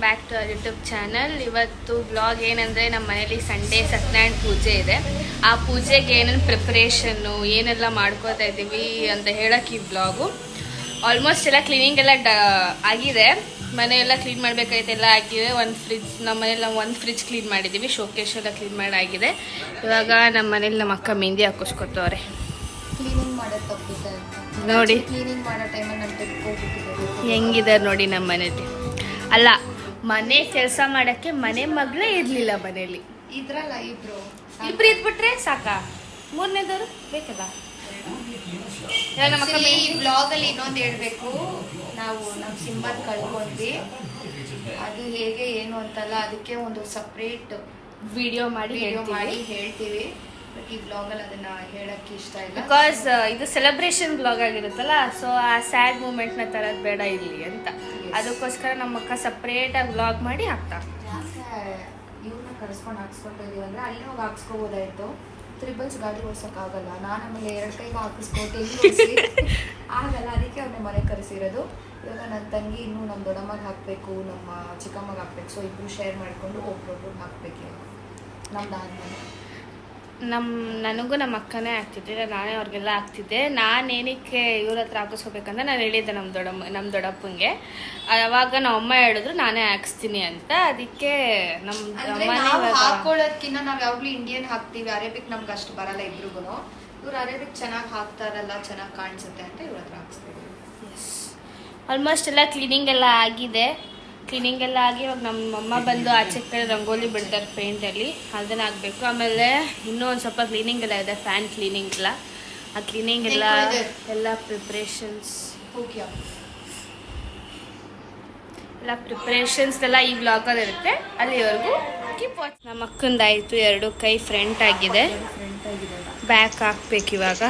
Back to our YouTube channel. ಇವತ್ತು blog ಏನಂದರೆ ನಮ್ಮ ಮನೇಲಿ ಸಂಡೇ ಸತ್ಯನಾರಾಯಣ ಪೂಜೆ ಇದೆ. ಆ ಪೂಜೆಗೆ ಏನೇನು ಪ್ರಿಪ್ರೇಷನ್ನು ಏನೆಲ್ಲ ಮಾಡ್ಕೋತಾ ಇದ್ದೀವಿ ಅಂತ ಹೇಳೋಕ್ಕೆ ಈ ಬ್ಲಾಗು. ಆಲ್ಮೋಸ್ಟ್ ಎಲ್ಲ ಕ್ಲೀನಿಂಗ್ ಎಲ್ಲ ಆಗಿದೆ. ಮನೆಯೆಲ್ಲ ಕ್ಲೀನ್ ಮಾಡಬೇಕಾಯ್ತು, ಎಲ್ಲ ಆಗಿದೆ. ಒಂದು ಫ್ರಿಜ್ ನಮ್ಮ ಮನೇಲಿ ನಾವು ಒಂದು ಫ್ರಿಜ್ ಕ್ಲೀನ್ ಮಾಡಿದ್ದೀವಿ, ಶೋಕೇಶ್ ಎಲ್ಲ ಕ್ಲೀನ್ ಮಾಡಿ ಆಗಿದೆ. ಇವಾಗ ನಮ್ಮ ಮನೇಲಿ ನಮ್ಮ ಅಕ್ಕ ಮೆಹಂದಿ ಹಾಕಿಸ್ಕೊತವ್ರೆ. ಕ್ಲೀನಿಂಗ್ ಮಾಡೋದು ತಪ್ಪಿದೆ ನೋಡಿ ಕ್ಲೀನಿಂಗ್ ಮಾಡೋ ಟೈಮಲ್ಲಿ ನಾನು ತೆಗೆದುಕೋಬಿಟ್ಟಿದ್ದೆ. ಹೆಂಗಿದ್ದಾರೆ ನೋಡಿ ನಮ್ಮ ಮನೇಲಿ. ಅಲ್ಲ, ಮನೆ ಕೆಲಸ ಮಾಡೋಕ್ಕೆ ಮನೆ ಮಗಳೇ ಇರಲಿಲ್ಲ ಮನೇಲಿ. ಇದ್ರಲ್ಲ ಇಬ್ರು ಇದ್ಬಿಟ್ರೆ ಸಾಕಾ? ಮೂರನೇದವರು ಬೇಕಲ್ಲ. ಈ ಬ್ಲಾಗಲ್ಲಿ ಇನ್ನೊಂದು ಹೇಳ್ಬೇಕು, ನಾವು ನಮ್ಮ ಸಿಂಹದ ಕಳ್ಕೊಂಡ್ವಿ. ಅದು ಹೇಗೆ ಏನು ಅಂತಲ್ಲ, ಅದಕ್ಕೆ ಒಂದು ಸಪ್ರೇಟ್ ವಿಡಿಯೋ ಮಾಡಿ ಹೇಳ್ತೀವಿ. ಬಟ್ ಈ ಬ್ಲಾಗಲ್ಲಿ ಅದನ್ನ ಹೇಳಕ್ಕೆ ಇಷ್ಟ ಇಲ್ಲ, ಬಿಕಾಸ್ ಇದು ಸೆಲೆಬ್ರೇಷನ್ ಬ್ಲಾಗ್ ಆಗಿರುತ್ತಲ್ಲ. ಸೊ ಆ ಸ್ಯಾಡ್ ಮೂಮೆಂಟ್ನ ತರೋದು ಬೇಡ ಇಲ್ಲಿ ಅಂತ. ಅದಕ್ಕೋಸ್ಕರ ನಮ್ಮ ಅಕ್ಕ ಸಪ್ರೇಟಾಗಿ ಬ್ಲಾಗ್ ಮಾಡಿ ಹಾಕ್ತಾ. ಇವ್ರನ್ನ ಕರೆಸ್ಕೊಂಡು ಹಾಕ್ಸ್ಕೊತಾ ಇದೀವಿ ಅಂದ್ರೆ ಅಲ್ಲಿ ಹೋಗಿ ಹಾಕ್ಸ್ಕೋಬೋದಾಯ್ತು. ತ್ರಿಬಲ್ಸ್ ಗಾಡಿ ಓಡ್ಸೋಕ್ಕಾಗಲ್ಲ. ನಾನು ಆಮೇಲೆ 2 ಕೈಗೆ ಹಾಕಿಸ್ಕೊಟ್ಟು ಆಗಲ್ಲ. ಅದಕ್ಕೆ ಅವ್ರನ್ನ ಮನೆ ಕರೆಸಿರೋದು. ಇವಾಗ ನನ್ನ ತಂಗಿ ಇನ್ನೂ ನಮ್ಮ ದೊಡ್ಡಮ್ಮಗೆ ಹಾಕಬೇಕು, ನಮ್ಮ ಚಿಕ್ಕಮ್ಮಗೆ ಹಾಕ್ಬೇಕು. ಸೊ ಇಬ್ಬರು ಶೇರ್ ಮಾಡಿಕೊಂಡು ಒಬ್ರೊಬ್ರು ಹಾಕ್ಬೇಕು. ನಮ್ದಾದ್ಮೇಲೆ ನನಗೂ ನಮ್ಮ ಅಕ್ಕನೇ ಆಗ್ತಿದ್ದೆ, ನಾನೇ ಅವ್ರಿಗೆಲ್ಲ ಆಗ್ತಿದ್ದೆ. ನಾನೇನಕ್ಕೆ ಇವ್ರ ಹತ್ರ ಹಾಕಿಸ್ಕೋಬೇಕಂತ ನಾನು ಹೇಳಿದ್ದೆ ನಮ್ಮ ದೊಡ್ಡಪ್ಪಂಗೆ. ಅವಾಗ ನಮ್ಮ ಅಮ್ಮ ಹೇಳಿದ್ರು ನಾನೇ ಹಾಕಿಸ್ತೀನಿ ಅಂತ. ಅದಕ್ಕೆ ಹಾಕೊಳ್ಳೋದ್ಕಿಂತ ನಾವು ಯಾವಾಗಲೂ ಇಂಡಿಯನ್ ಹಾಕ್ತೀವಿ. ಅರೇಬಿಕ್ ನಮ್ಗೆ ಅಷ್ಟು ಬರಲ್ಲ ಇಬ್ರಿಗೂ. ಇವ್ರು ಅರೇಬಿಕ್ ಚೆನ್ನಾಗಿ ಹಾಕ್ತಾರಲ್ಲ, ಚೆನ್ನಾಗಿ ಕಾಣಿಸುತ್ತೆ ಅಂತ ಇವ್ರ ಹತ್ರ ಹಾಕ್ಸ್ತೀವಿ. ಆಲ್ಮೋಸ್ಟ್ ಎಲ್ಲ ಕ್ಲೀನಿಂಗ್ ಎಲ್ಲ ಆಗಿದೆ. ಕ್ಲೀನಿಂಗ್ ಎಲ್ಲ ಆಗಿ ಇವಾಗ ನಮ್ಮ ಅಮ್ಮ ಬಂದು ಆಚೆ ಕಡೆ ರಂಗೋಲಿ ಬಿಡ್ತಾರೆ ಪೇಂಟಲ್ಲಿ, ಅದನ್ನ ಆಗಬೇಕು. ಆಮೇಲೆ ಇನ್ನೂ ಒಂದು ಸ್ವಲ್ಪ ಕ್ಲೀನಿಂಗ್ ಎಲ್ಲ ಇದೆ, ಫ್ಯಾನ್ ಕ್ಲೀನಿಂಗ್ ಎಲ್ಲ. ಆ ಕ್ಲೀನಿಂಗ್ ಎಲ್ಲ ಪ್ರಿಪ್ರೇಷನ್ಸ್ ಎಲ್ಲ ಈ ಬ್ಲಾಗಲ್ಲಿ ಇರುತ್ತೆ. ಅಲ್ಲಿವರೆಗೂ ನಮ್ಮ ಅಕ್ಕಂದಾಯಿತು 2 ಕೈ ಫ್ರಂಟ್ ಆಗಿದೆ, ಬ್ಯಾಕ್ ಹಾಕ್ಬೇಕು. ಇವಾಗ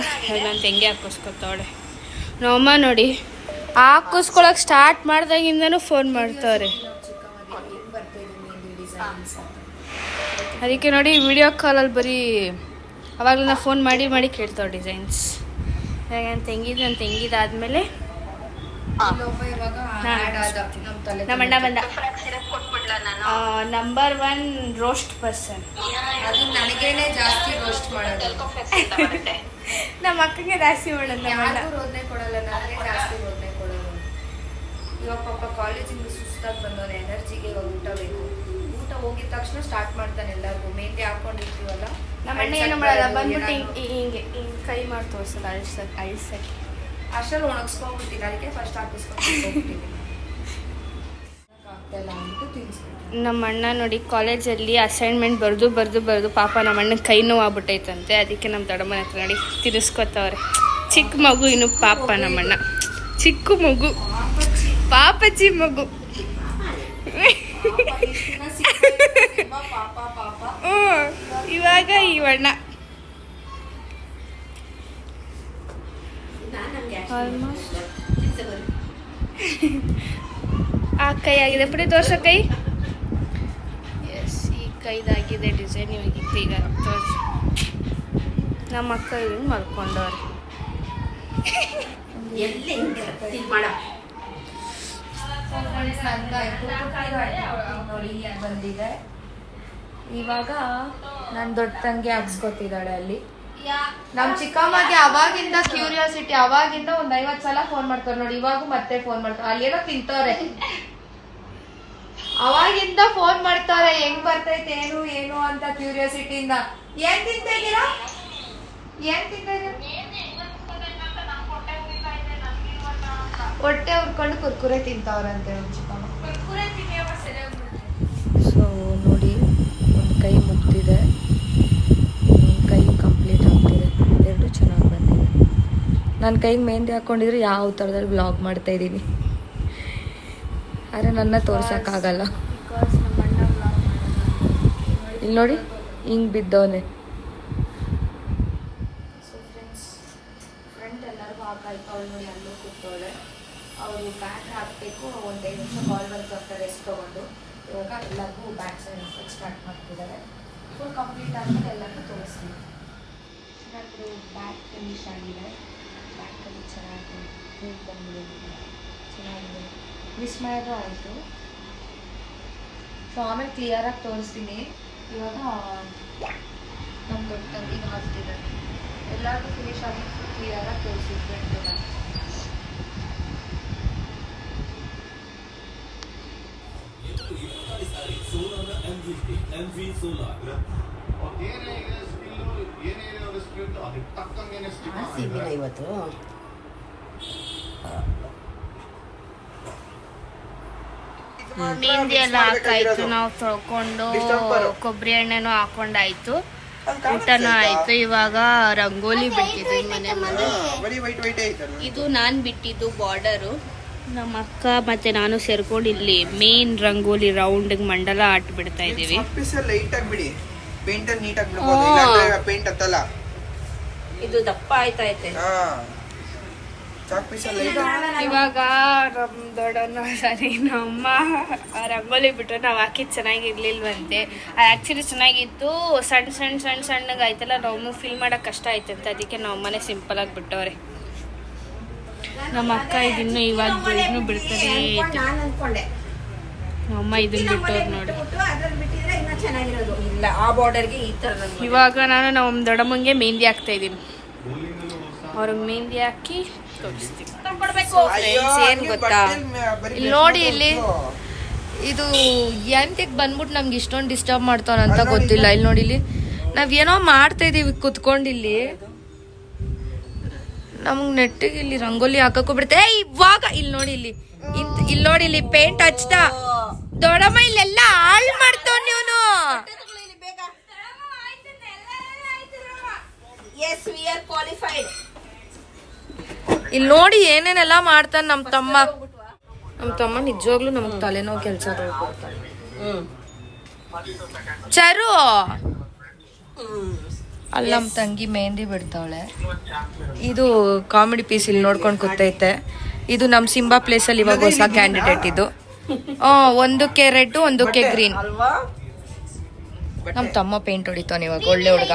ನನ್ನ ತೆಂಗಿ ಹಾಕಿಸ್ಕೊತಾವಳೆ. ನಮ್ಮಮ್ಮ ನೋಡಿ ಹಾಕಿಸ್ಕೊಳಕ್ಕೆ ಸ್ಟಾರ್ಟ್ ಮಾಡ್ದಾಗಿಂದನೂ ಫೋನ್ ಮಾಡ್ತಾವ್ರೆ. ಅದಕ್ಕೆ ನೋಡಿ ವಿಡಿಯೋ ಕಾಲಲ್ಲಿ ಬರೀ ಅವಾಗಲೂ ನಾ ಫೋನ್ ಮಾಡಿ ಕೇಳ್ತಾವೆ ಡಿಸೈನ್ಸ್. ಇವಾಗ ನನ್ನ ತೆಂಗಿದಾದ್ಮೇಲೆ ನಮ್ಮ ಅಣ್ಣ ಬಂದ. Number 1 roast person. ಅದು ನನಗೇನೆ ಜಾಸ್ತಿ ರೋಸ್ಟ್ ಮಾಡೋದು. ನಮ್ಮ ಅಕ್ಕಗೆ ಜಾಸ್ತಿ ಮಾಡೋದು. ರೋದನೆ ಕೊಡಲ್ಲ, ನನಗೆ ಜಾಸ್ತಿ ರೋದನೆ ಕೊಡೋದು. ಇವಾಗ ಪಾಪ ಕಾಲೇಜಿಂದ ಸುಸ್ತಾಗಿ ಬಂದವನು, ಎನರ್ಜಿಗೆ ಇವಾಗ ಊಟ ಬೇಕು. ಊಟ ಹೋಗಿದ ತಕ್ಷಣ ಸ್ಟಾರ್ಟ್ ಮಾಡ್ತಾನೆ ಎಲ್ಲರಿಗೂ. ಮೆಹಂದಿ ಹಾಕೊಂಡಿರ್ತೀವಲ್ಲ, ನಮ್ಮ ಅಣ್ಣ ಏನು ಮಾಡಲ್ಲ, ಬಂದ್ಬಿಟ್ಟು ಹಿಂಗೆ ಕೈ ಮಾಡಿ ತೋರಿಸಲ್ಲ, ಅಳಿಸಕ್ಕೆ. ಅಷ್ಟರಲ್ಲಿ ಒಣಗಿಸ್ಕೊಂಡ್ಬಿಡ್ತೀನಿ. ಅದಕ್ಕೆ ಫಸ್ಟ್ ಹಾಕಿಸ್ಕೊಂಡು ನಮ್ಮ ಅಣ್ಣ ನೋಡಿ ಕಾಲೇಜಲ್ಲಿ ಅಸೈನ್ಮೆಂಟ್ ಬರೆದು ಪಾಪ ನಮ್ಮ ಅಣ್ಣನ ಕೈ ನೋವು ಆಗ್ಬಿಟ್ಟೈತಂತೆ. ಅದಕ್ಕೆ ನಮ್ಮ ದೊಡ್ಡಮ್ಮನ ಹತ್ರ ನೋಡಿ ತಿರ್ಸ್ಕೊತವ್ರೆ. ಚಿಕ್ಕ ಮಗು ಇನ್ನು ಪಾಪ, ನಮ್ಮಣ್ಣ ಚಿಕ್ಕ ಮಗು, ಪಾಪಚ್ಚಿ ಮಗು. ಇವಾಗ ಇವಣ್ಣ ಆಲ್ಮೋಸ್ಟ್ ಆ ಕೈ ಆಗಿದೆ. ಪುಡಿ ತೋರ್ಸೋ ಕೈ. ಎಸ್, ಈ ಕೈದಾಗಿದೆ ಡಿಸೈನ್. ಇವಾಗ ಈಗ ತೋರಿಸಿ. ನಮ್ಮ ಅಕ್ಕ ಇದನ್ನು ಮಲ್ಕೊಂಡವ್ರೆ. ಬಂದಿದೆ. ಇವಾಗ ನನ್ನ ದೊಡ್ಡ ತಂಗಿ ಹಾಕ್ಸ್ಕೊತಿದ್ದಾಳೆ ಅಲ್ಲಿ. ನಮ್ ಚಿಕ್ಕಮ್ಮಗೆ ಅವಾಗಿಂದ ಕ್ಯೂರಿಯಾಸಿಟಿ, ಅವಾಗಿಂದ ಒಂದ್ 50 ಸಲ ಫೋನ್ ಮಾಡ್ತಾರೆ ನೋಡಿ. ಇವಾಗೂ ಮತ್ತೆ ಫೋನ್ ಮಾಡ್ತಾರೆ. ಅಲ್ಲಿ ಏನೋ ತಿಂತವ್ರೆ, ಅವಾಗಿಂದ ಫೋನ್ ಮಾಡ್ತಾರೆ. ಹೆಂಗ್ ಬರ್ತೈತೆ ಏನು ಅಂತ ಕ್ಯೂರಿಯಾಸಿಟಿಯಿಂದ. ಏನ್ ತಿಂತಾ ಇದ್ದೀರಾ? ಹೊಟ್ಟೆ ಉರ್ಕೊಂಡು ಕುರ್ಕುರೆ ತಿಂತವ್ರಂತೆ ನಮ್ ಚಿಕ್ಕಮ್ಮ. ಸೊ ನೋಡಿ, ಒಂದು ಕೈ ಮುಗ್ದಿದೆ, ಒಂದು ಕೈ ಕಂಪ್ಲೀಟ್ ಆಗ್ತಿದೆ. 2 ಚೆನ್ನಾಗಿ ಬಂದಿದೆ. ನನ್ನ ಕೈಗೆ ಮೆಹಂದಿ ಹಾಕ್ಕೊಂಡಿದ್ರೆ ಯಾವ ಥರದಲ್ಲಿ ವ್ಲಾಗ್ ಮಾಡ್ತಾ ಇದ್ದೀನಿ. ಆದರೆ ನನ್ನ ತೋರ್ಸೋಕ್ಕಾಗಲ್ಲ. ಇಲ್ಲಿ ನೋಡಿ, ಹಿಂಗೆ ಬಿದ್ದವನೆ. ಸೊ ಫ್ರೆಂಡ್ಸ್, ಫ್ರೆಂಡ್ ಎಲ್ಲರಿಗೂ ಹಾಕಾಯ್ತು. ಅವಳು ನೋಡಿ ಅಲ್ಲೂ ಕೂತವಳೆ. ಅವರು ಬ್ಯಾಕ್ ಹಾಕಬೇಕು. ಒಂದು 5 ನಿಮಿಷ ಕಾಲ್ ಬರ್ತಾರೆ ರೆಸ್ಟ್ ತೊಗೊಂಡು. ಇವಾಗ ಎಲ್ಲರಿಗೂ ಬ್ಯಾಕ್ ಸೈಡ್ ಹಾಕಕ್ಕೆ ಸ್ಟಾರ್ಟ್ ಮಾಡ್ತಿದ್ದಾರೆ. ಫುಲ್ ಕಂಪ್ಲೀಟ್ ಆದಮೇಲೆ ಎಲ್ಲರಿಗೂ ತೋರಿಸ್ತೀನಿ. ಏನಾದರೂ ಬ್ಯಾಕ್ ಫಿನಿಶ್ ಆಗಿದೆ. ಬ್ಯಾಕಲ್ಲಿ ಚೆನ್ನಾಗಿ ಬಂದಿದೆ, ಚೆನ್ನಾಗಿದೆ. ವಿಸ್ಮಯದ ಆಯಿತು. ಸೊ ಆಮೇಲೆ ಕ್ಲಿಯರಾಗಿ ತೋರಿಸ್ತೀನಿ. ಇವಾಗ ನಮ್ಮ ದೊಡ್ಡ ತಂಗಿಗೆ ಹಾಕ್ತಿದ್ದಾರೆ. ಎಲ್ಲರಿಗೂ ಫಿನಿಶ್ ಆಗಿ ಕ್ಲಿಯರಾಗಿ ತೋರಿಸಿ ಫ್ರೆಂಡ್ ಎಲ್ಲ. ಇವತ್ತು ಮೆಹಂದಿ ಎಲ್ಲ ಹಾಕಾಯ್ತು, ನಾವು ತೊಳ್ಕೊಂಡು ಕೊಬ್ಬರಿ ಎಣ್ಣೆನೂ ಹಾಕೊಂಡಾಯ್ತು, ಊಟನೂ ಆಯ್ತು. ಇವಾಗ ರಂಗೋಲಿ ಬಿಟ್ಟಿದ್ದು ಮನೆ ಮುಂದೆ. ಇದು ನಾನು ಬಿಟ್ಟಿದ್ದು ಬಾರ್ಡರು. ನಮ್ಮ ಅಕ್ಕ ಮತ್ತೆ ನಾನು ಸೇರ್ಕೊಂಡು ಇಲ್ಲಿ ಮೇನ್ ರಂಗೋಲಿ ರೌಂಡ್ ಮಂಡಲ ಆಟ ಬಿಡ್ತಾ ಇದೀವಿ. ಇದು ದಪ್ಪ ಆಯ್ತೈತೆ. ಇವಾಗ ನಮ್ ದೊಡ್ಡನ ಸರಿ ನಮ್ಮ ರಂಗೋಲಿ ಬಿಟ್ರೆ ನಾವು ಹಾಕಿದ್ ಚೆನ್ನಾಗಿರ್ಲಿಲ್ವಂತೆ. ಆಕ್ಚುಲಿ ಚೆನ್ನಾಗಿತ್ತು, ಸಣ್ಣ ಸಣ್ಣ ಸಣ್ಣ ಸಣ್ಣಗೆ ಆಯ್ತಲ್ಲ, ನಾವು ಫಿಲ್ ಮಾಡಕ್ ಕಷ್ಟ ಆಯ್ತಂತೆ, ಅದಕ್ಕೆ ನಾವು ಮನೆ ಸಿಂಪಲ್ ಆಗಿ ಬಿಟ್ಟವ್ರೆ. ನಮ್ಮ ಅಕ್ಕ ಇದನ್ನು ಇವಾಗ ಇದನ್ನು ಬಿಡ್ತಾರೆ. ನಮ್ಮ ಇದನ್ನ ಬಿಟ್ಟವ್ರು ನೋಡಿ. ಇಲ್ಲ ಆ ಬಾರ್ಡರ್ಗೆ ಈ ತರ. ಇವಾಗ ನಾನು ನಮ್ಮ ದೊಡ್ಡಮ್ಮಂಗೆ ಮೆಹಂದಿ ಹಾಕ್ತಾ ಇದೀನಿ. ಅವ್ರಿಗೆ ಮೆಹಂದಿ ಹಾಕಿ ತೋರಿಸ್ತೀವಿ. ಏನ್ ಗೊತ್ತಾ, ಇಲ್ಲಿ ನೋಡಿ, ಇಲ್ಲಿ ಇದು ಎಂತಕ್ ಬಂದ್ಬಿಟ್ಟು ನಮ್ಗೆ ಇಷ್ಟೊಂದು ಡಿಸ್ಟರ್ಬ್ ಮಾಡ್ತಾವಂತ ಗೊತ್ತಿಲ್ಲ. ಇಲ್ಲಿ ನೋಡಿ, ಇಲ್ಲಿ ನಾವೇನೋ ಮಾಡ್ತಾ ಇದೀವಿ ಕುತ್ಕೊಂಡು. ಇಲ್ಲಿ ನಮ್ಗೆ ನೆಟ್ಟಿಗೆ ಇಲ್ಲಿ ರಂಗೋಲಿ ಹಾಕಕ್ಕೂ ಬಿಡುತ್ತೆ. ಇವಾಗ ಇಲ್ಲಿ ನೋಡಿ, ಇಲ್ಲಿ ನೋಡಿ, ಇಲ್ಲಿ ಪೇಂಟ್ ಹಚ್ತಾ ದೊಡ್ಡಮ್ಮ ಇಲ್ಲೆಲ್ಲ ಹಾಳು ಮಾಡ್ತಾವ ನೀವನು. ಇಲ್ಲಿ ನೋಡಿ ಏನೇನೆಲ್ಲ ಮಾಡ್ತಾನೆ ನಮ್ಮ ತಮ್ಮ ನಿಜವಾಗ್ಲೂ ನಮ್ಗೆ ತಲೆನೋವು ಕೆಲಸ ಕೊಡ್ತಾನೆ. ಚರು ಅಲ್ಲಿ ನಮ್ಮ ತಂಗಿ ಮೆಹಂದಿ ಬಿಡ್ತಾವಳೆ. ಇದು ಕಾಮಿಡಿ ಪೀಸ್ ಇಲ್ಲಿ ನೋಡ್ಕೊಂಡು ಕೂತೈತೆ. ಇದು ನಮ್ಮ ಸಿಂಬಾ ಪ್ಲೇಸ್ ಅಲ್ಲಿ ಇವಾಗ ಹೊಸ ಕ್ಯಾಂಡಿಡೇಟ್. ಇದು ಒಂದಕ್ಕೆ ರೆಡ್, ಒಂದಕ್ಕೆ ಗ್ರೀನ್. ನಮ್ಮ ತಮ್ಮ ಪೇಂಟ್ ಹೊಡಿತಾನೆ ಇವಾಗ, ಒಳ್ಳೆ ಹುಡುಗ.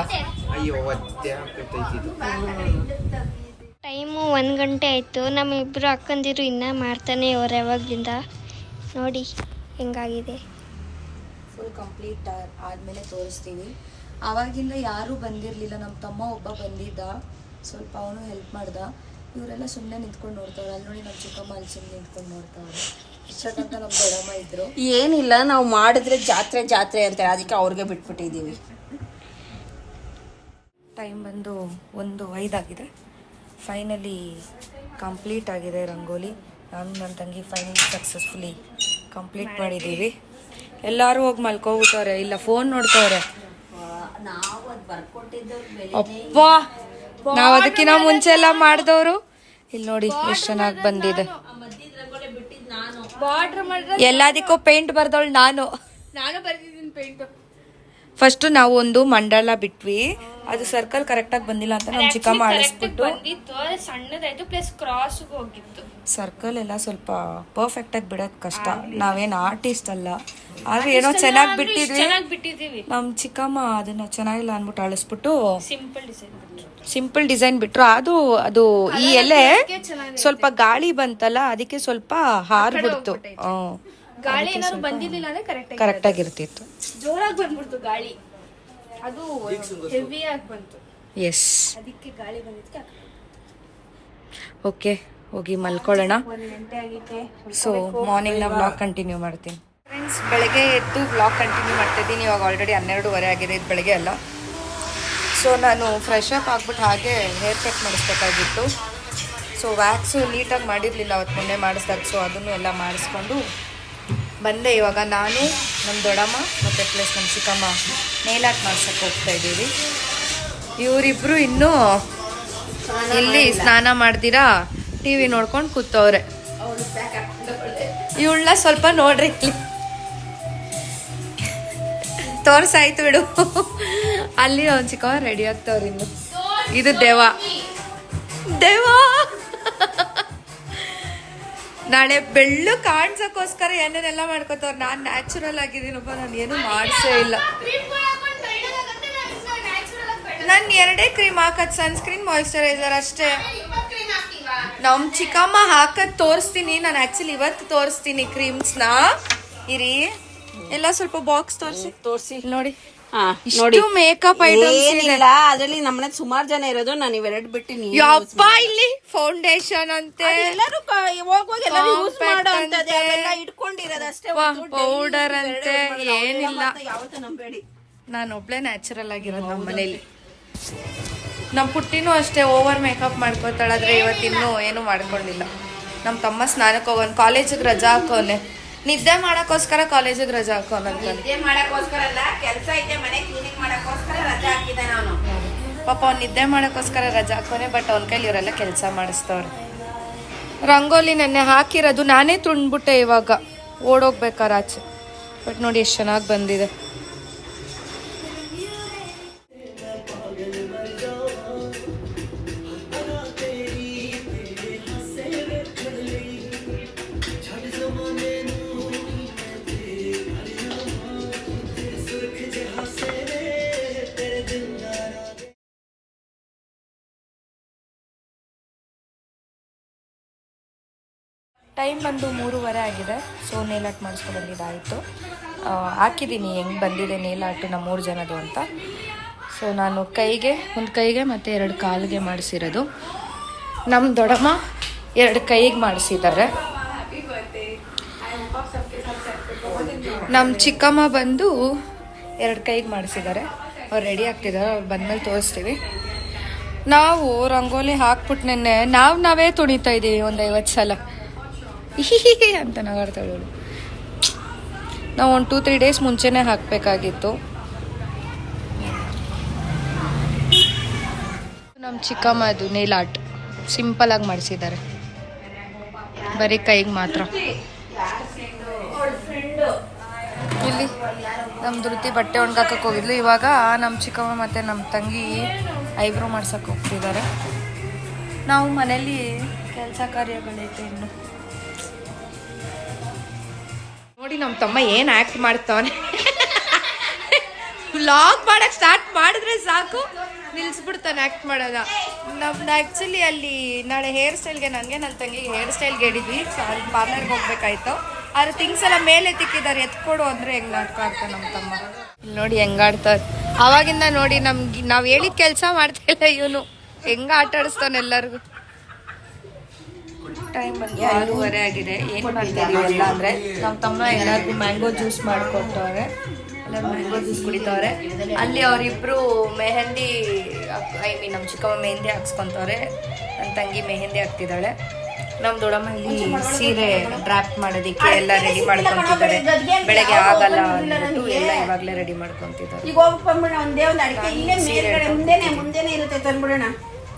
ಟೈಮು 1 ಗಂಟೆ ಆಯಿತು. ನಮ್ಮಿಬ್ಬರು ಅಕ್ಕಂದಿರು ಇನ್ನೂ ಮಾಡ್ತಾನೆ ಅವ್ರು ಯಾವಾಗಲಿಂದ. ನೋಡಿ ಹೆಂಗಾಗಿದೆ. ಫುಲ್ ಕಂಪ್ಲೀಟ್ ಆದಮೇಲೆ ತೋರಿಸ್ತೀವಿ. ಆವಾಗಿಂದ ಯಾರೂ ಬಂದಿರಲಿಲ್ಲ. ನಮ್ಮ ತಮ್ಮ ಒಬ್ಬ ಬಂದಿದ್ದ, ಸ್ವಲ್ಪ ಅವನು ಹೆಲ್ಪ್ ಮಾಡ್ದ. ಇವರೆಲ್ಲ ಸುಮ್ಮನೆ ನಿಂತ್ಕೊಂಡು ನೋಡ್ತಾವ್ರೆ. ಅಲ್ಲಿ ನೋಡಿ ನಮ್ಮ ಚಿಕ್ಕಮ್ಮ ಅಲ್ಲಿ ಸುಮ್ಮನೆ ನಿಂತ್ಕೊಂಡು ನೋಡ್ತಾವ್ರೆ. ಇಷ್ಟಕ್ಕಂತ ನಮ್ಮ ದೊಡ್ಡಮ್ಮ ಇದ್ರು. ಏನಿಲ್ಲ, ನಾವು ಮಾಡಿದ್ರೆ ಜಾತ್ರೆ ಅಂತಾರೆ, ಅದಕ್ಕೆ ಅವ್ರಿಗೆ ಬಿಟ್ಬಿಟ್ಟಿದ್ದೀವಿ. ಟೈಮ್ ಬಂದು 1:05 ಆಗಿದೆ. ಫೈನಲಿ ಕಂಪ್ಲೀಟ್ ಆಗಿದೆ ರಂಗೋಲಿ. ನಾನು ನನ್ನ ತಂಗಿ ಫೈನಲಿ ಸಕ್ಸಸ್ಫುಲಿ ಕಂಪ್ಲೀಟ್ ಮಾಡಿದ್ದೀವಿ. ಎಲ್ಲರೂ ಹೋಗಿ ಮಲ್ಕೋಬಿಟ್ಟವ್ರೆ, ಇಲ್ಲ ಫೋನ್ ನೋಡ್ತವ್ರೆ. ಅಪ್ಪ, ನಾವು ಅದಕ್ಕಿಂತ ಮುಂಚೆ ಎಲ್ಲ ಮಾಡಿದವರು. ಇಲ್ಲಿ ನೋಡಿ ಎಷ್ಟು ಚೆನ್ನಾಗಿ ಬಂದಿದೆ. ಎಲ್ಲದಕ್ಕೂ ಪೇಂಟ್ ಬರ್ದವಳು ನಾನು ಬರ್ದಿದ್ದೀನಿ ಪೇಂಟ್. ಫಸ್ಟ್ ನಾವು ಒಂದು ಮಂಡಲ ಬಿಟ್ವಿ, ಅದು ಸರ್ಕಲ್ ಕರೆಕ್ಟಾಗಿ ಬಂದಿಲ್ಲ ಅಂತ ನಮ್ಮ ಚಿಕ್ಕಮ್ಮ ಅಳಿಸ್ಬಿಟ್ಟು ಸಣ್ಣದಾಯ್ತು, ಪ್ಲಸ್ ಕ್ರಾಸ್ ಹೋಗಿತ್ತು. ಸರ್ಕಲ್ ಎಲ್ಲ ಸ್ವಲ್ಪ ಪರ್ಫೆಕ್ಟ್ ಆಗಿ ಬಿಡೋದು ಕಷ್ಟ. ನಾವೇನು ಆರ್ಟಿಸ್ಟ್ ಅಲ್ಲ, ಆದ್ರೆ ಏನೋ ಚೆನ್ನಾಗಿ ಬಿಟ್ಟಿದ್ವಿ. ನಮ್ಮ ಚಿಕ್ಕಮ್ಮ ಅದನ್ನ ಚೆನ್ನಾಗಿಲ್ಲ ಅಂದ್ಬಿಟ್ಟು ಅಳಿಸ್ಬಿಟ್ಟು ಸಿಂಪಲ್ ಡಿಸೈನ್ ಬಿಟ್ರು. ಅದು ಈ ಎಲೆ ಸ್ವಲ್ಪ ಗಾಳಿ ಬಂತಲ್ಲ, ಅದಕ್ಕೆ ಸ್ವಲ್ಪ ಹಾರ್ಬಿಡ್ತು. ಗಾಳಿ ಏನಾದ್ರು ಬಂದಿರ್ಲಿಲ್ಲ ಅಂದ್ರೆ ಕರೆಕ್ಟ್ ಆಗಿರ್ತಿತ್ತು. ಜೋರಾಗಿ ಬಂದ್ಬಿಡ್ತು ಗಾಳಿ, ಅದು ಹೆವಿ ಆಗಿ ಬಂತು. ಎಸ್, ಅದಕ್ಕೆ ಗಾಳಿ ಬಂದಿದ್ದಕ್ಕೆ. ಓಕೆ, ಹೋಗಿ ಮಲ್ಕೊಳ್ಳೋಣ. 1 ಗಂಟೆ ಆಗಿತ್ತೆ. ಸೊ ಮಾರ್ನಿಂಗ್ ನಾ ವ್ಲಾಗ್ ಕಂಟಿನ್ಯೂ ಮಾಡ್ತೀನಿ. ಫ್ರೆಂಡ್ಸ್, ಬೆಳಗ್ಗೆ ಎದ್ದು ವ್ಲಾಗ್ ಕಂಟಿನ್ಯೂ ಮಾಡ್ತಿದ್ದೀನಿ. ಇವಾಗ ಆಲ್ರೆಡಿ 12:30 ಆಗಿದೆ. ಇದು ಬೆಳಗ್ಗೆ ಅಲ್ಲ. ಸೊ ನಾನು ಫ್ರೆಶ್ ಅಪ್ ಆಗ್ಬಿಟ್ಟು ಹಾಗೆ ಹೇರ್ ಕಟ್ ಮಾಡಿಸ್ಬೇಕಾಗಿತ್ತು. ಸೊ ವ್ಯಾಕ್ಸು ನೀಟಾಗಿ ಮಾಡಿರಲಿಲ್ಲ ಅವತ್ತು, ಮೊನ್ನೆ ಮಾಡಿಸ್ದಾಗ. ಸೊ ಅದನ್ನು ಎಲ್ಲ ಮಾಡಿಸ್ಕೊಂಡು ಬಂದೆ. ಇವಾಗ ನಾನು, ನಮ್ಮ ದೊಡ್ಡಮ್ಮ ಮತ್ತು ಪ್ಲಸ್ ನಮ್ಮ ಚಿಕ್ಕಮ್ಮ ನೇಲ್ ಆರ್ಟ್ ಮಾಡ್ಸಕ್ಕೆ ಹೋಗ್ತಾ ಇದ್ದೀವಿ. ಇವರಿಬ್ಬರು ಇನ್ನೂ ಇಲ್ಲಿ ಸ್ನಾನ ಮಾಡ್ದಿರಾ TV ನೋಡ್ಕೊಂಡು ಕೂತವ್ರೆ. ಇವಳನ್ನ ಸ್ವಲ್ಪ ನೋಡ್ರಿ, ತೋರ್ಸಾಯ್ತು ಬಿಡು. ಅಲ್ಲಿ ಒಂದು ಚಿಕ್ಕವ ರೆಡಿ ಆಗ್ತವ್ರಿ ಇನ್ನು. ಇದು ದೇವ ನಾಳೆ ಬೆಳ್ಳು ಕಾಣ್ಸಕ್ಕೋಸ್ಕರ ಏನೇನೆಲ್ಲ ಮಾಡ್ಕೋತವ್ರು. ನಾನು ನ್ಯಾಚುರಲ್ ಆಗಿದ್ದೀನಪ್ಪ, ನಾನು ಏನು ಮಾಡಿಸೇ ಇಲ್ಲ. ನಾನು 2 ಕ್ರೀಮ್ ಹಾಕದ್, ಸನ್ಸ್ಕ್ರೀನ್, ಮಾಯಿಶ್ಚರೈಸರ್ ಅಷ್ಟೇ. ನಮ್ಮ ಚಿಕ್ಕಮ್ಮ ಹಾಕದ್ ತೋರಿಸ್ತೀನಿ. ನಾನು ಆ್ಯಕ್ಚುಲಿ ಇವತ್ತು ತೋರಿಸ್ತೀನಿ ಕ್ರೀಮ್ಸ್ನ. ಇರಿ, ಎಲ್ಲ ಸ್ವಲ್ಪ ಬಾಕ್ಸ್ ತೋರಿಸಿ ನೋಡಿ. ಹಾ ನೋಡಿ ಮೇಕಪ್ ಐಟಮ್ಸ್ ಏನಿಲ್ಲ, ಅದ್ರಲ್ಲಿ ನಮ್ಮನೆ ಸುಮಾರು ಜನ ಇರೋದು, ನಾನು ಇವೆರಡು ಬಿಟ್ಟು ಯಪ್ಪ ಇಲ್ಲಿ ಫೌಂಡೇಶನ್ ಅಂತೆ, ಎಲ್ಲರೂ ಹೋಗುವಾಗ ಎಲ್ಲರೂ ಯೂಸ್ ಮಾಡೋ ಅಂತದೆ, ಅವೆಲ್ಲ ಇಟ್ಕೊಂಡಿರೋದಷ್ಟೇ. ಪೌಡರ್ ಅಂತೆ, ಏನಿಲ್ಲ. ಯಾವತ್ತೂ ನಂಬೇಡಿ. ನಾನು ಒಬ್ಳೆ ನ್ಯಾಚುರಲ್ ಆಗಿರೋದು ನಮ್ಮ ಮನೇಲಿ. ನಮ್ಮ ಪುಟ್ಟಿನೂ ಅಷ್ಟೇ ಓವರ್ ಮೇಕಪ್ ಮಾಡ್ಕೋತಾಳಾದ್ರೆ ಇವತ್ತಿನ್ನೂ ಏನು ಮಾಡ್ಕೊಂಡಿಲ್ಲ. ನಮ್ಮ ತಮ್ಮ ಸ್ನಾನಕ್ಕೆ ಹೋಗೋನ್, ಕಾಲೇಜಿಗೆ ರಜಾ ಹಾಕೋನೆ, ನಿದ್ದೆ ಮಾಡೋಕ್ಕೋಸ್ಕರ ಕಾಲೇಜಿಗೆ ರಜಾ ಹಾಕೋನಂತ. ನಿದ್ದೆ ಮಾಡಕ್ಕೋಸ್ಕರ ಅಲ್ಲ, ಕೆಲಸ ಐತೆ ಮನೆ ಕ್ಲೀನಿಂಗ್ ಮಾಡಕ್ಕೋಸ್ಕರ ರಜಾ ಹಾಕಿದ್ದೆ ನಾನು. ಪಾಪ ಅವ್ನು ನಿದ್ದೆ ಮಾಡೋಕ್ಕೋಸ್ಕರ ರಜಾ ಹಾಕೋನೆ, ಬಟ್ ಅವ್ನ ಕೈಲಿ ಇವರೆಲ್ಲ ಕೆಲಸ ಮಾಡಿಸ್ತವ್ರೆ. ರಂಗೋಲಿ ನೆನ್ನೆ ಹಾಕಿರೋದು ನಾನೇ ತುಂಡ್ಬಿಟ್ಟೆ, ಇವಾಗ ಓಡೋಗ್ಬೇಕಾರೆ ಆಚೆ. ಬಟ್ ನೋಡಿ ಎಷ್ಟು ಚೆನ್ನಾಗಿ ಬಂದಿದೆ. ಟೈಮ್ ಬಂದು 3:30 ಆಗಿದೆ. ಸೊ ನೇಲ್ ಆರ್ಟ್ ಮಾಡಿಸ್ಕೊಂಡು ಬಂದಿದ್ದಾಯಿತು. ಹಾಕಿದ್ದೀನಿ ಹೆಂಗೆ ಬಂದಿದೆ ನೇಲ್ ಆರ್ಟ್ ನಮ್ಮ 3 ಜನದು ಅಂತ. ಸೊ ನಾನು ಒಂದು ಕೈಗೆ ಮತ್ತು 2 ಕಾಲಿಗೆ ಮಾಡಿಸಿರೋದು. ನಮ್ಮ ದೊಡ್ಡಮ್ಮ 2 ಕೈಗೆ ಮಾಡಿಸಿದ್ದಾರೆ. ನಮ್ಮ ಚಿಕ್ಕಮ್ಮ ಬಂದು 2 ಕೈಗೆ ಮಾಡಿಸಿದ್ದಾರೆ. ಅವ್ರು ರೆಡಿ ಆಗ್ತಿದ್ದಾರೆ, ಅವ್ರು ಬಂದಮೇಲೆ ತೋರಿಸ್ತೀವಿ. ನಾವು ರಂಗೋಲಿ ಹಾಕ್ಬಿಟ್ಟು ನೆನ್ನೆ ನಾವೇ ತುಣಿತಾ ಇದ್ದೀವಿ ಒಂದು 50 ಸಲ ಅಂತ ನಗಾಡ್ತಾಳೆ. ನಾವು ಒಂದು 2-3 ಡೇಸ್ ಮುಂಚೆನೇ ಹಾಕಬೇಕಾಗಿತ್ತು. ನಮ್ಮ ಚಿಕ್ಕಮ್ಮ ಅದು ನೇಲ್ ಆರ್ಟ್ ಸಿಂಪಲಾಗಿ ಮಾಡಿಸಿದ್ದಾರೆ, ಬರೀ ಕೈಗೆ ಮಾತ್ರ. ಇಲ್ಲಿ ನಮ್ಮ ಧೃತಿ ಬಟ್ಟೆ ಒಣಗಾಕಕ್ಕೆ ಹೋಗಿದ್ಲು. ಇವಾಗ ನಮ್ಮ ಚಿಕ್ಕಮ್ಮ ಮತ್ತು ನಮ್ಮ ತಂಗಿ ಐಬ್ರೋ ಮಾಡ್ಸಕ್ಕೆ ಹೋಗ್ತಿದ್ದಾರೆ. ನಾವು ಮನೇಲಿ ಕೆಲಸ ಕಾರ್ಯಗಳೈತೆ ಇನ್ನು. ನೋಡಿ ನಮ್ಮ ತಮ್ಮ ಏನು ಆ್ಯಕ್ಟ್ ಮಾಡ್ತಾವನೆ. ವ್ಲಾಗ್ ಮಾಡಕ್ಕೆ ಸ್ಟಾರ್ಟ್ ಮಾಡಿದ್ರೆ ಸಾಕು ನಿಲ್ಲಿಸ್ಬಿಡ್ತಾನೆ ಆ್ಯಕ್ಟ್ ಮಾಡೋದ. ನಮ್ದು ಆ್ಯಕ್ಚುಲಿ ಅಲ್ಲಿ ನಾಳೆ ಹೇರ್ ಸ್ಟೈಲ್ಗೆ, ನನಗೆ ನನ್ನ ತಂಗಿಗೆ ಹೇರ್ ಸ್ಟೈಲ್ಗೆ ಹೇಳಿದ್ವಿ. ಸೊ ಅಲ್ಲಿ ಪಾರ್ಲರ್ಗೆ ಹೋಗ್ಬೇಕಾಯ್ತು. ಆದ್ರೆ ಥಿಂಗ್ಸ್ ಎಲ್ಲ ಮೇಲೆ ತಿಕ್ಕಿದ್ದಾರೆ, ಎತ್ಕೊಡು ಅಂದರೆ ಹೆಂಗೆ ನಾಟಕ ಆಡ್ತಾನೆ ನಮ್ಮ ತಮ್ಮ. ಇಲ್ಲಿ ನೋಡಿ ಹೆಂಗೆ ಆಡ್ತಾರೆ. ಆವಾಗಿಂದ ನೋಡಿ ನಮ್ಗೆ ನಾವು ಹೇಳಿದ ಕೆಲಸ ಮಾಡ್ತಿಲ್ಲ, ಇವನು ಹೆಂಗೆ ಆಟ ಆಡಿಸ್ತಾನೆ ಎಲ್ಲರಿಗೂ. ಟೈಮ್ ಬಂದು 6:30 ಆಗಿದೆ. ಏನು ಮಾಡ್ತಿದ್ದೀವಲ್ಲ ಅಂದರೆ ನಮ್ಮ ತಮ್ಮ ಎಲ್ಲರಿಗೂ ಮ್ಯಾಂಗೋ ಜ್ಯೂಸ್ ಮಾಡಿಕೊಟ್ಟವ್ರೆ. ಎಲ್ಲರೂ ಮ್ಯಾಂಗೋ ಜ್ಯೂಸ್ ಕುಡಿತವ್ರೆ. ಅಲ್ಲಿ ಅವರಿಬ್ಬರು ಮೆಹಂದಿ, ನಮ್ಮ ಚಿಕ್ಕಮ್ಮ ಮೆಹಂದಿ ಹಾಕ್ಸ್ಕೊತವ್ರೆ, ನನ್ನ ತಂಗಿ ಮೆಹಂದಿ ಹಾಕ್ತಿದ್ದಾಳೆ. ನಮ್ಮ ದೊಡ್ಡಮ್ಮ ಇಲ್ಲಿ ಸೀರೆ ಡ್ರಾಪ್ ಮಾಡೋದಕ್ಕೆ ಎಲ್ಲ ರೆಡಿ ಮಾಡ್ಕೊತಿದ್ದಾರೆ. ಬೆಳಗ್ಗೆ ಆಗಲ್ಲ ಅಂದ್ಬಿಟ್ಟು ಎಲ್ಲ ಇವಾಗಲೇ ರೆಡಿ ಮಾಡ್ಕೊತಿದ್ದಾರೆ.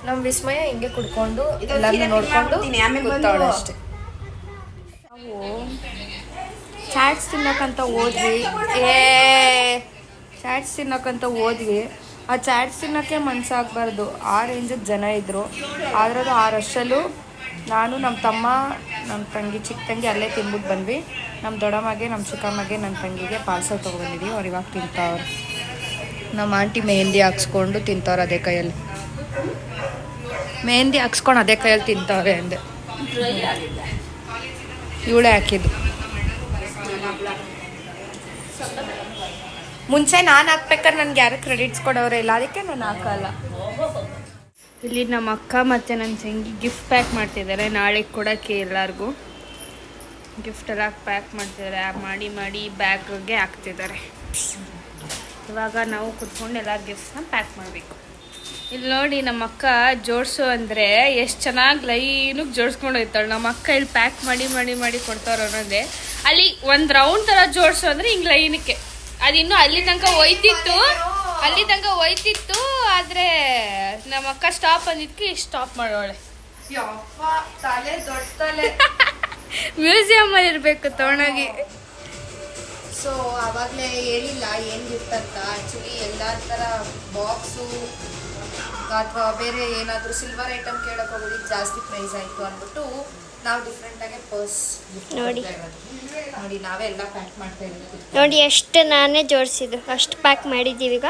ನಮ್ಮ ವಿಸ್ಮಯ ಹಿಂಗೆ ಕುಡ್ಕೊಂಡು ಎಲ್ಲರನ್ನೂ ನೋಡ್ಕೊಂಡು ಕೂತಾವಳೆ ಅಷ್ಟೇ. ನಾವು ಚಾಟ್ಸ್ ತಿನ್ನಕ್ಕಂತ ಹೋದ್ವಿ. ಆ ಚಾಟ್ಸ್ ತಿನ್ನೋಕ್ಕೆ ಮನ್ಸಾಗಬಾರ್ದು, ಆ ರೇಂಜಿಗೆ ಜನ ಇದ್ದರು. ಆದ್ರೂ ಆ ರಶಲ್ಲೂ ನಾನು, ನಮ್ಮ ತಮ್ಮ, ನಮ್ಮ ತಂಗಿ, ಚಿಕ್ಕ ತಂಗಿ ಅಲ್ಲೇ ತಿನ್ಬಿಟ್ಟು ಬಂದ್ವಿ. ನಮ್ಮ ದೊಡ್ಡಮ್ಮಗೆ, ನಮ್ಮ ಚಿಕ್ಕಮ್ಮಗೆ, ನನ್ನ ತಂಗಿಗೆ ಪಾರ್ಸಲ್ ತೊಗೊಬಂದಿದ್ದೀವಿ. ಅವ್ರು ಇವಾಗ ತಿಂತಾವ್ರು. ನಮ್ಮ ಆಂಟಿ ಮೆಹಂದಿ ಹಾಕ್ಸ್ಕೊಂಡು ತಿಂತವ್ರು ಅದೇ ಕೈಯಲ್ಲಿ. ಮೆಹಂದಿ ಹಾಕ್ಸ್ಕೊಂಡು ಅದೇ ಕೈಯಲ್ಲಿ ತಿಂತವ್ರೆ ಅಂದೆ. ಇವಳೇ ಹಾಕಿದ್ದು. ಮುಂಚೆ ನಾನು ಹಾಕ್ಬೇಕಾದ್ರೆ ನನಗೆ ಯಾರು ಕ್ರೆಡಿಟ್ಸ್ ಕೊಡೋರೆ ಇಲ್ಲ, ಅದಕ್ಕೆ ನಾನು ಹಾಕಲ್ಲ. ಇಲ್ಲಿ ನಮ್ಮ ಅಕ್ಕ ಮತ್ತು ನನ್ನ ತಂಗಿ ಗಿಫ್ಟ್ ಪ್ಯಾಕ್ ಮಾಡ್ತಿದ್ದಾರೆ, ನಾಳೆ ಕೊಡೋಕ್ಕೆ ಎಲ್ಲರಿಗೂ. ಗಿಫ್ಟ್ ಎಲ್ಲ ಪ್ಯಾಕ್ ಮಾಡ್ತಿದ್ದಾರೆ, ಮಾಡಿ ಬ್ಯಾಗ್ಗೆ ಹಾಕ್ತಿದ್ದಾರೆ. ಇವಾಗ ನಾವು ಕುತ್ಕೊಂಡು ಎಲ್ಲ ಗಿಫ್ಟ್ಸ್ನ ಪ್ಯಾಕ್ ಮಾಡಬೇಕು. ಇಲ್ಲಿ ನೋಡಿ ನಮ್ಮ ಅಕ್ಕ ಜೋಡಿಸು ಅಂದರೆ ಎಷ್ಟು ಚೆನ್ನಾಗಿ ಲೈನಿಗೆ ಜೋಡಿಸ್ಕೊಂಡು ಹೋಗ್ತಾಳೆ. ನಮ್ಮ ಅಕ್ಕ ಇಲ್ಲಿ ಪ್ಯಾಕ್ ಮಾಡಿ ಕೊಡ್ತಾವ್ರು ಅನ್ನೋದೇ. ಅಲ್ಲಿ ಒಂದು ರೌಂಡ್ ಥರ ಜೋಡಿಸು ಅಂದರೆ ಹಿಂಗೆ ಲೈನಕ್ಕೆ ಅದಿನ್ನೂ ಅಲ್ಲಿ ತನಕ ಹೋಯ್ತಿತ್ತು. ಆದರೆ ನಮ್ಮ ಅಕ್ಕ ಸ್ಟಾಪ್ ಅಂದಿದ್ದಕ್ಕೆ ಸ್ಟಾಪ್ ಮಾಡೋಳೆ. ತಲೆ ದೊಡ್ಡ ತಲೆ ಮ್ಯೂಸಿಯಮಲ್ಲಿ ಇರಬೇಕು ತೊಗೊಂಡೋಗಿ. ಸೊ ಆವಾಗಲೇ ಹೇಳಿಲ್ಲ ಏನು ಗಿಫ್ಟ್ ಅಂತ. ಆ್ಯಕ್ಚುಲಿ ಎಲ್ಲ ಥರ ಬಾಕ್ಸು ಅಥವಾ ಬೇರೆ ಏನಾದರೂ ಸಿಲ್ವರ್ ಐಟಮ್ ಕೇಳಕ್ಕೆ ಹೋಗೋದಕ್ಕೆ ಜಾಸ್ತಿ ಪ್ರೈಸ್ ಆಯಿತು ಅಂದ್ಬಿಟ್ಟು ನಾವು ಡಿಫ್ರೆಂಟಾಗಿ ಪರ್ಸ್ ನೋಡಿ ನಾವೇ ಎಲ್ಲ ಪ್ಯಾಕ್ ಮಾಡ್ತಾ ಇದ್ದೀವಿ. ನೋಡಿ ಎಷ್ಟು ನಾನೇ ಜೋಡಿಸಿದ್ದು, ಅಷ್ಟು ಪ್ಯಾಕ್ ಮಾಡಿದ್ದೀವಿ. ಈಗ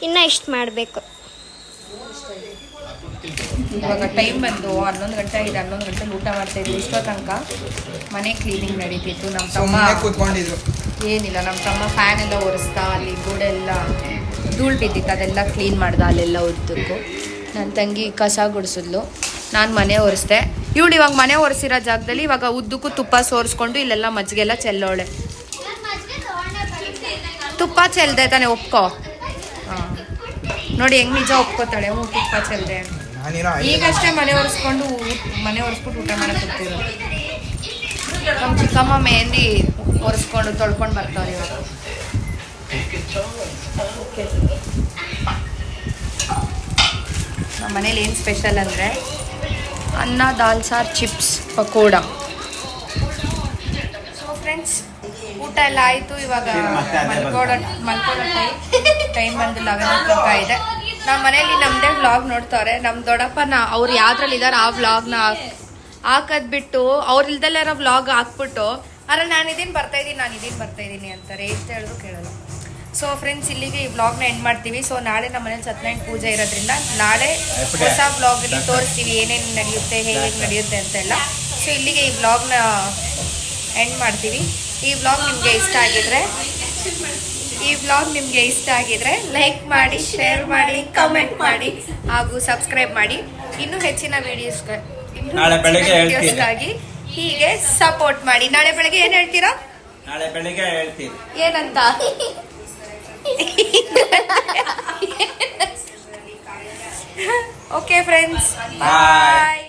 ಇನ್ನೂ ಇಷ್ಟು ಮಾಡಬೇಕು. ಇವಾಗ ಟೈಮ್ ಬಂದು 11 ಗಂಟೆ ಆಗಿದೆ. 11 ಗಂಟೆಲಿ ಊಟ ಮಾಡ್ತಾ ಇದ್ವಿ. ಇಷ್ಟೋ ತನಕ ಮನೆ ಕ್ಲೀನಿಂಗ್ ನಡೀತಿತ್ತು. ನಮ್ಮ ತಮ್ಮ ಕೂತ್ಕೊಂಡಿದ್ರು. ಏನಿಲ್ಲ, ನಮ್ಮ ತಮ್ಮ ಫ್ಯಾನ್ ಎಲ್ಲ ಒರೆಸ್ತಾ, ಅಲ್ಲಿ ಗೋಡೆಲ್ಲ ಧೂಳು ಬಿದ್ದಿತ್ತು, ಅದೆಲ್ಲ ಕ್ಲೀನ್ ಮಾಡ್ದ ಅಲ್ಲೆಲ್ಲ ಉದ್ದಕ್ಕೂ. ನನ್ನ ತಂಗಿ ಕಸ ಗುಡಿಸಿದ್ಲು, ನಾನು ಮನೆ ಒರೆಸ್ದೆ. ಇವಳು ಇವಾಗ ಮನೆ ಒರೆಸಿರೋ ಜಾಗದಲ್ಲಿ ಇವಾಗ ಉದ್ದಕ್ಕೂ ತುಪ್ಪ ಸೋರಿಸ್ಕೊಂಡು ಇಲ್ಲೆಲ್ಲ ಮಜ್ಜಿಗೆಲ್ಲ ಚೆಲ್ಲೋಳೆ. ತುಪ್ಪ ಚೆಲ್ದೆ ತಾನೆ, ಒಪ್ಕೋ. ಹಾಂ ನೋಡಿ ಹೆಂಗೆ ನಿಜ ಒಪ್ಕೋತಾಳೆ. ತುಪ್ಪ ಚೆಲ್ದೆ. ಈಗಷ್ಟೇ ಮನೆ ಒರೆಸ್ಬಿಟ್ಟು ಊಟ ಮಾಡೋಕೆ ಹೋಗ್ತಿರೋದು. ನಮ್ಮ ಚಿಕ್ಕಮ್ಮ ಮೆಹಂದಿ ಒರೆಸ್ಕೊಂಡು ತೊಳ್ಕೊಂಡು ಬರ್ತಾವ್ರೆ ಇವಾಗ. ನಮ್ಮ ಮನೇಲಿ ಏನು ಸ್ಪೆಷಲ್ ಅಂದರೆ ಅನ್ನ, ದಾಲ್ ಸಾರು, ಚಿಪ್ಸ್, ಪಕೋಡ. ಸೊ ಫ್ರೆಂಡ್ಸ್, ಊಟ ಎಲ್ಲ ಆಯಿತು. ಇವಾಗ ಮಲ್ಕೊಳ್ಳೋ ಟೈಮ್ ಬಂದು 11:00 ಇದೆ. ನಮ್ಮ ಮನೇಲಿ ನಮ್ಮದೇ ವ್ಲಾಗ್ ನೋಡ್ತಾರೆ. ನಮ್ಮ ದೊಡ್ಡಪ್ಪನ ಅವ್ರು ಯಾವ್ದ್ರಲ್ಲಿದ್ದಾರೆ ಆ ವ್ಲಾಗ್ನ ಹಾಕೋದ್ಬಿಟ್ಟು ಅವ್ರು ಇಲ್ದೆಲ್ಲ ಇರೋ ವ್ಲಾಗ್ ಹಾಕ್ಬಿಟ್ಟು ಅದ್ರಲ್ಲಿ ನಾನು ಇದೀನಿ ಬರ್ತಾ ಇದ್ದೀನಿ ಅಂತಾರೆ. ಎಷ್ಟು ಹೇಳಿದ್ರು ಕೇಳಲ್ಲ. ಸೊ ಫ್ರೆಂಡ್ಸ್, ಇಲ್ಲಿಗೆ ಈ ವ್ಲಾಗ್ನ ಎಂಡ್ ಮಾಡ್ತೀವಿ. ಸೊ ನಾಳೆ ನಮ್ಮ ಮನೇಲಿ ಸತ್ಯನಾರಾಯಣ ಪೂಜೆ ಇರೋದ್ರಿಂದ ನಾಳೆ ಹೊಸ ವ್ಲಾಗಲ್ಲಿ ತೋರಿಸ್ತೀವಿ ಏನೇನು ನಡೆಯುತ್ತೆ, ಹೇಗೆ ನಡೆಯುತ್ತೆ ಅಂತೆಲ್ಲ. ಸೊ ಇಲ್ಲಿಗೆ ಈ ವ್ಲಾಗ್ನ ಎಂಡ್ ಮಾಡ್ತೀವಿ. ಈ ವ್ಲಾಗ್ ನಿಮಗೆ ಇಷ್ಟ ಆಗಿದ್ರೆ ಲೈಕ್ ಮಾಡಿ, ಶೇರ್ ಮಾಡಿ, ಕಮೆಂಟ್ ಮಾಡಿ ಹಾಗೂ ಸಬ್ಸ್ಕ್ರೈಬ್ ಮಾಡಿ. ಇನ್ನೂ ಹೆಚ್ಚಿನ ವಿಡಿಯೋಸ್ಗಾಗಿ ಹೀಗೆ ಸಪೋರ್ಟ್ ಮಾಡಿ. ನಾಳೆ ಬೆಳಗ್ಗೆ ಏನು ಹೇಳ್ತೀರಾ? ನಾಳೆ ಬೆಳಿಗ್ಗೆ ಹೇಳ್ತೀವಿ ಏನಂತ? ಓಕೆ ಫ್ರೆಂಡ್ಸ್, ಬಾಯ್.